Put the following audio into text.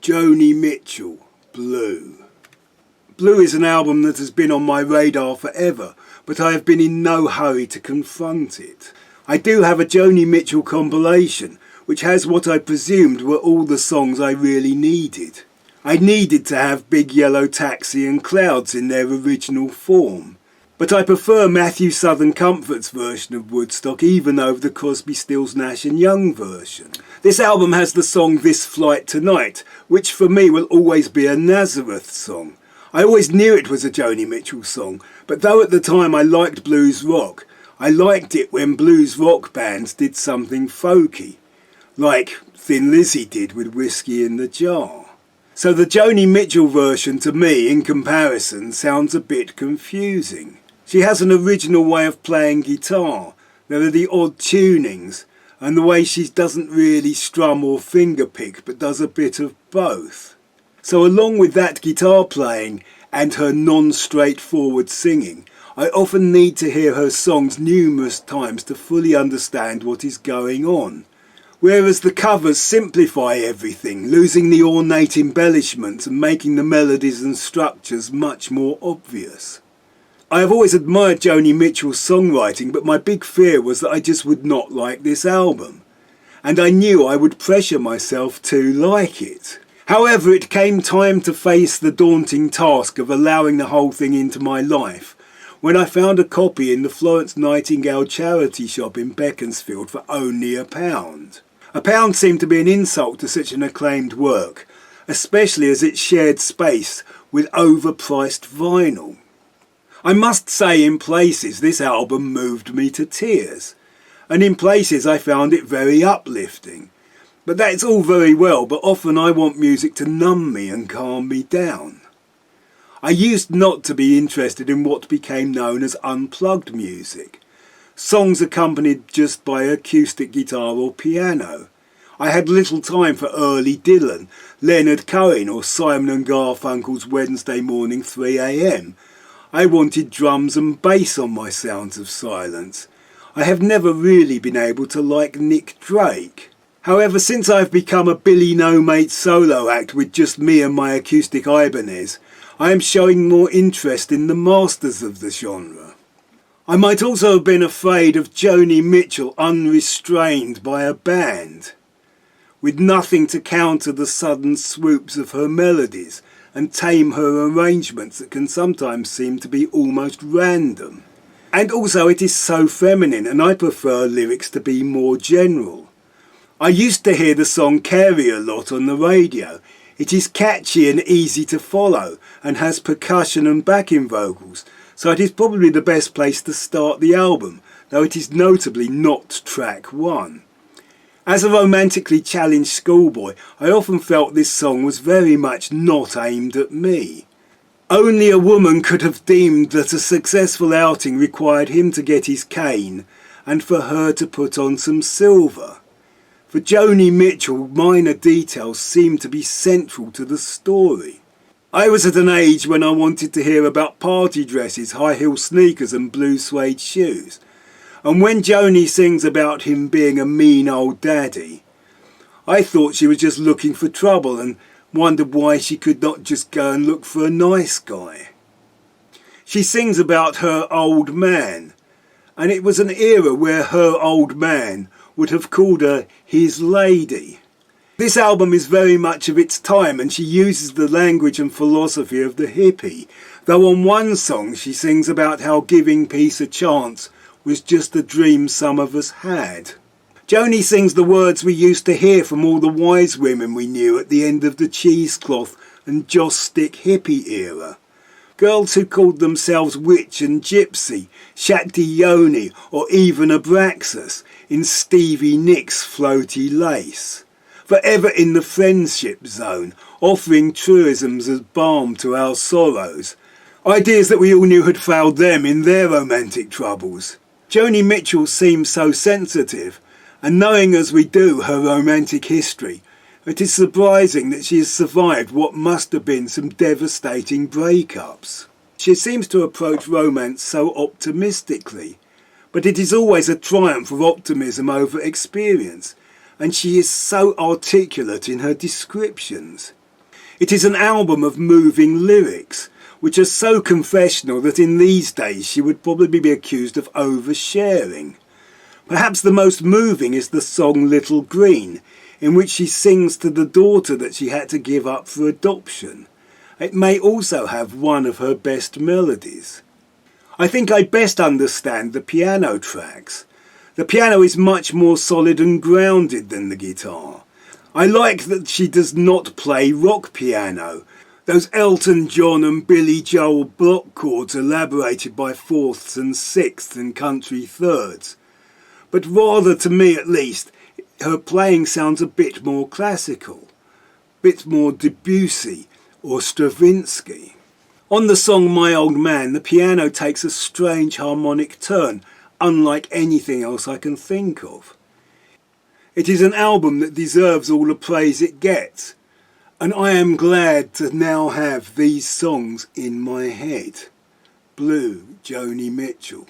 Joni Mitchell, Blue. Blue is an album that has been on my radar forever, but I have been in no hurry to confront it. I do have a Joni Mitchell compilation, which has what I presumed were all the songs I really needed. I needed to have Big Yellow Taxi and Clouds in their original form. But I prefer Matthew Southern Comfort's version of Woodstock even over the Crosby, Stills, Nash and Young version. This album has the song This Flight Tonight, which for me will always be a Nazareth song. I always knew it was a Joni Mitchell song, but though at the time I liked blues rock, I liked it when blues rock bands did something folky, like Thin Lizzy did with Whiskey in the Jar. So the Joni Mitchell version to me, in comparison, sounds a bit confusing. She has an original way of playing guitar, there are the odd tunings, and the way she doesn't really strum or fingerpick but does a bit of both. So along with that guitar playing and her non-straightforward singing, I often need to hear her songs numerous times to fully understand what is going on. Whereas the covers simplify everything, losing the ornate embellishments and making the melodies and structures much more obvious. I have always admired Joni Mitchell's songwriting, but my big fear was that I just would not like this album. And I knew I would pressure myself to like it. However, it came time to face the daunting task of allowing the whole thing into my life, when I found a copy in the Florence Nightingale charity shop in Beaconsfield for only £1. £1 seemed to be an insult to such an acclaimed work, especially as it shared space with overpriced vinyl. I must say in places this album moved me to tears, and in places I found it very uplifting. But that's all very well, but often I want music to numb me and calm me down. I used not to be interested in what became known as unplugged music, songs accompanied just by acoustic guitar or piano. I had little time for early Dylan, Leonard Cohen or Simon & Garfunkel's Wednesday Morning 3 AM. I wanted drums and bass on my Sounds of Silence. I have never really been able to like Nick Drake. However, since I've become a Billy No Mate solo act with just me and my acoustic Ibanez, I am showing more interest in the masters of the genre. I might also have been afraid of Joni Mitchell unrestrained by a band, with nothing to counter the sudden swoops of her melodies and tame her arrangements that can sometimes seem to be almost random. And also it is so feminine, and I prefer lyrics to be more general. I used to hear the song Carey a lot on the radio. It is catchy and easy to follow and has percussion and backing vocals, so it is probably the best place to start the album, though it is notably not track one. As a romantically challenged schoolboy, I often felt this song was very much not aimed at me. Only a woman could have deemed that a successful outing required him to get his cane and for her to put on some silver. For Joni Mitchell, minor details seemed to be central to the story. I was at an age when I wanted to hear about party dresses, high-heel sneakers and blue suede shoes. And when Joni sings about him being a mean old daddy, I thought she was just looking for trouble and wondered why she could not just go and look for a nice guy. She sings about her old man, and it was an era where her old man would have called her his lady. This album is very much of its time, and she uses the language and philosophy of the hippie, though on one song she sings about how giving peace a chance was just a dream some of us had. Joni sings the words we used to hear from all the wise women we knew at the end of the cheesecloth and joss stick hippie era. Girls who called themselves witch and gypsy, Shakti Joni or even Abraxas in Stevie Nicks' floaty lace. Forever in the friendship zone, offering truisms as balm to our sorrows. Ideas that we all knew had failed them in their romantic troubles. Joni Mitchell seems so sensitive, and knowing as we do her romantic history, it is surprising that she has survived what must have been some devastating breakups. She seems to approach romance so optimistically, but it is always a triumph of optimism over experience, and she is so articulate in her descriptions. It is an album of moving lyrics, which are so confessional that in these days she would probably be accused of oversharing. Perhaps the most moving is the song Little Green, in which she sings to the daughter that she had to give up for adoption. It may also have one of her best melodies. I think I best understand the piano tracks. The piano is much more solid and grounded than the guitar. I like that she does not play rock piano, those Elton John and Billy Joel block chords elaborated by fourths and sixths and country thirds. But rather, to me at least, her playing sounds a bit more classical, bit more Debussy or Stravinsky. On the song My Old Man, the piano takes a strange harmonic turn, unlike anything else I can think of. It is an album that deserves all the praise it gets, and I am glad to now have these songs in my head. Blue, Joni Mitchell.